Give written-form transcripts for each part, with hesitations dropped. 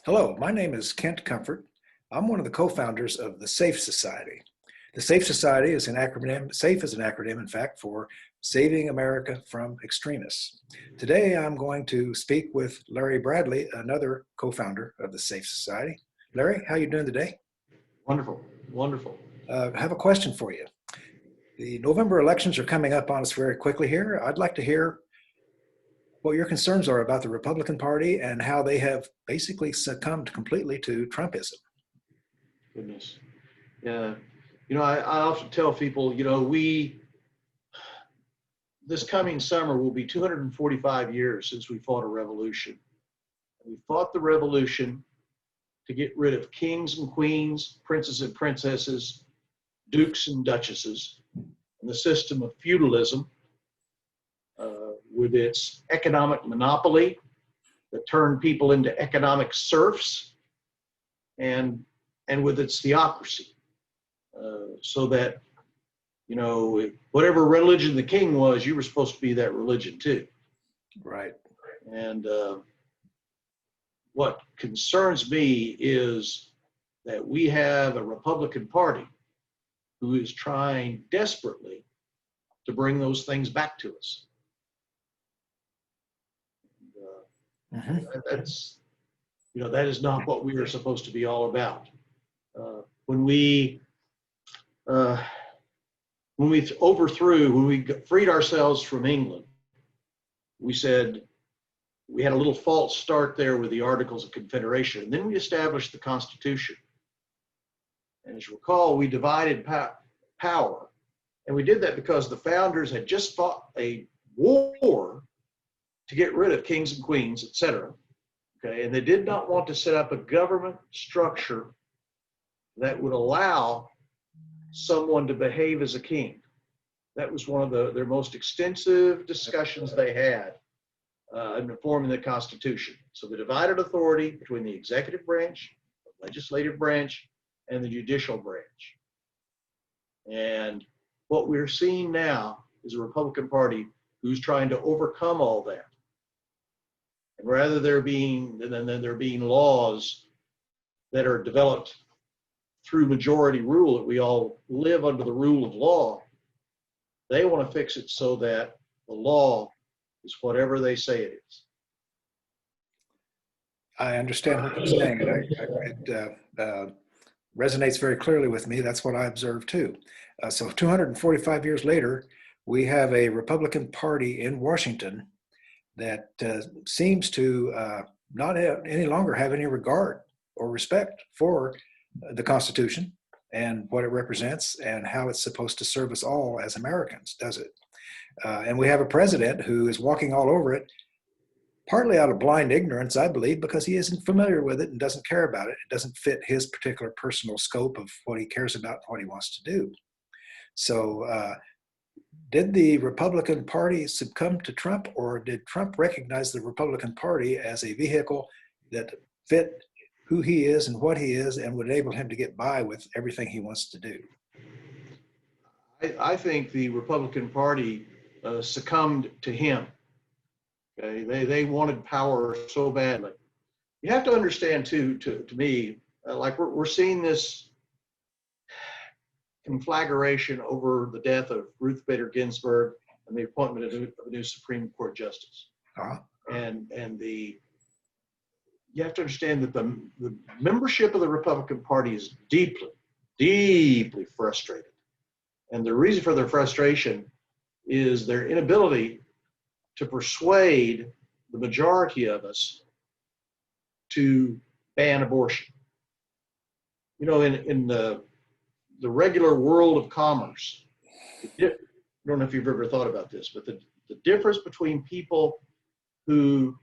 Hello, my name is Kent Comfort. I'm one of the co-founders of the SAFE Society. The SAFE Society is an acronym, SAFE is an acronym, in fact, for Saving America from Extremists. Today, I'm going to speak with Larry Bradley, another co-founder of the SAFE Society. Larry, how are you doing today? Wonderful, wonderful. I have a question for you. The November elections are coming up on us very quickly here. I'd like to hear what your concerns are about the Republican Party and how they have basically succumbed completely to Trumpism. Goodness. Yeah. I often tell people, this coming summer will be 245 years since we fought a revolution. We fought the revolution to get rid of kings and queens, princes and princesses, dukes and duchesses, and the system of feudalism with its economic monopoly that turned people into economic serfs and with its theocracy. So that, whatever religion the king was, you were supposed to be that religion too. Right. And what concerns me is that we have a Republican Party who is trying desperately to bring those things back to us. That is not what we are supposed to be all about. When we freed ourselves from England, we said we had a little false start there with the Articles of Confederation, and then we established the Constitution. And as you recall, we divided power, and we did that because the founders had just fought a war to get rid of kings and queens, etc. Okay, and they did not want to set up a government structure that would allow someone to behave as a king. That was one of their most extensive discussions they had in forming the Constitution. So the divided authority between the executive branch, the legislative branch, and the judicial branch. And what we're seeing now is a Republican Party who's trying to overcome all that. And rather than there being laws that are developed through majority rule, that we all live under the rule of law, they want to fix it so that the law is whatever they say it is. I understand what you're saying, and it resonates very clearly with me. That's what I observe too. So 245 years later, we have a Republican Party in Washington that seems to not any longer have any regard or respect for the Constitution and what it represents and how it's supposed to serve us all as Americans, does it? And we have a president who is walking all over it, partly out of blind ignorance, I believe, because he isn't familiar with it and doesn't care about it. It doesn't fit his particular personal scope of what he cares about and what he wants to do. So did the Republican Party succumb to Trump, or did Trump recognize the Republican Party as a vehicle that fit who he is and what he is and would enable him to get by with everything he wants to do? I think the Republican Party succumbed to him. Okay, they wanted power so badly. You have to understand too, to me, like we're seeing this conflagration over the death of Ruth Bader Ginsburg and the appointment of a new Supreme Court justice. Uh-huh. And you have to understand that the membership of the Republican Party is deeply, deeply frustrated. And the reason for their frustration is their inability to persuade the majority of us to ban abortion. In the regular world of commerce, I don't know if you've ever thought about this, but the difference between people who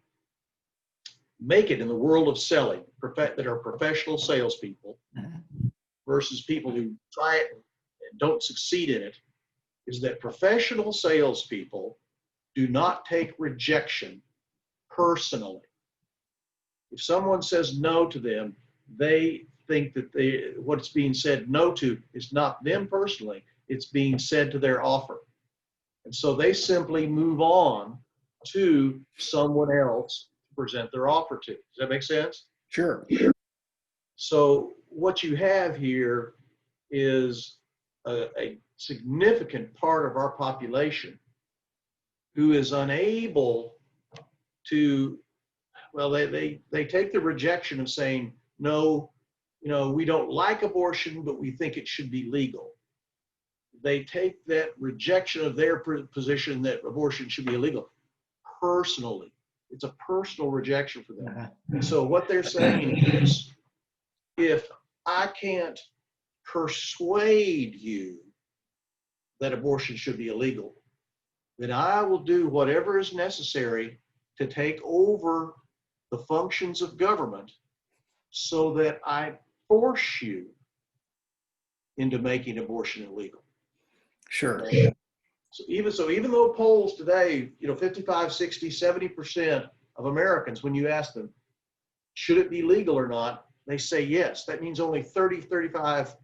make it in the world of selling, that are professional salespeople, versus people who try it and don't succeed in it, is that professional salespeople do not take rejection personally. If someone says no to them, they think that what's being said no to is not them personally, it's being said to their offer. And so they simply move on to someone else to present their offer to. Does that make sense? Sure. So what you have here is a significant part of our population who is unable to, well, they take the rejection of saying, no, we don't like abortion, but we think it should be legal. They take that rejection of their position that abortion should be illegal personally. It's a personal rejection for them. And so what they're saying is, if I can't persuade you that abortion should be illegal, then I will do whatever is necessary to take over the functions of government so that I force you into making abortion illegal. Sure. So even though polls today, 55, 60, 70% of Americans, when you ask them, should it be legal or not, they say yes. That means only 30, 35,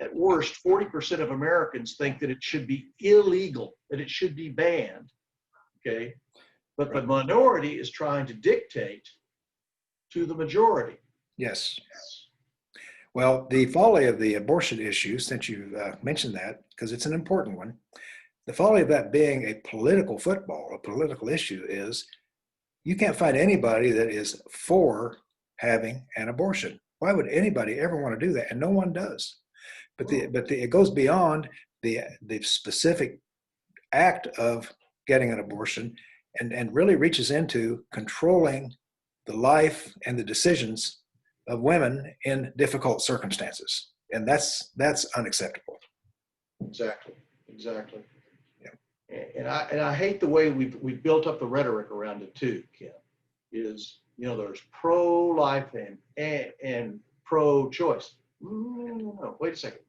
at worst, 40% of Americans think that it should be illegal, that it should be banned. Okay. But the minority is trying to dictate to the majority. Yes. Well, the folly of the abortion issue, since you mentioned that, because it's an important one, the folly of that being a political football, a political issue, is you can't find anybody that is for having an abortion. Why would anybody ever want to do that? And no one does. But it goes beyond the specific act of getting an abortion and really reaches into controlling the life and the decisions of women in difficult circumstances. And that's unacceptable. Exactly. Yeah. And I hate the way we've built up the rhetoric around it too, Ken. Is there's pro-life and pro-choice. No, wait a second.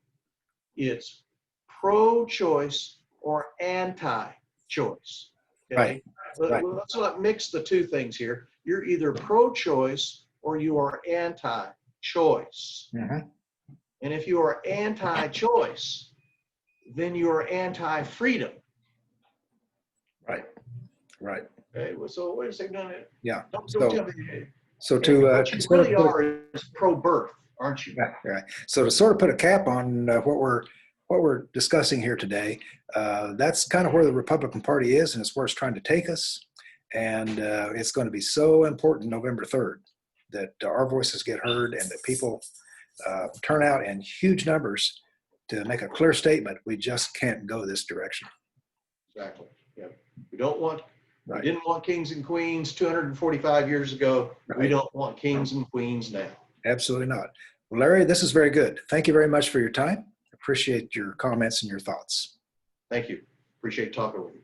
It's pro-choice or anti-choice. Okay? Right. Let's not mix the two things here. You're either pro-choice or you are anti-choice. Mm-hmm. And if you are anti-choice, then you are anti-freedom. Right. Okay, well, so wait a second. No, Yeah. don't tell me. So to What you really are is pro-birth, aren't you? right. So to sort of put a cap on what we're discussing here today, that's kind of where the Republican Party is, and it's where it's trying to take us. And it's going to be so important November 3rd that our voices get heard and that people turn out in huge numbers to make a clear statement. We just can't go this direction. Exactly. Yeah. We don't want. Right. We didn't want kings and queens 245 years ago. Right. We don't want kings and queens now. Absolutely not. Well, Larry, this is very good. Thank you very much for your time. Appreciate your comments and your thoughts. Thank you. Appreciate talking with you.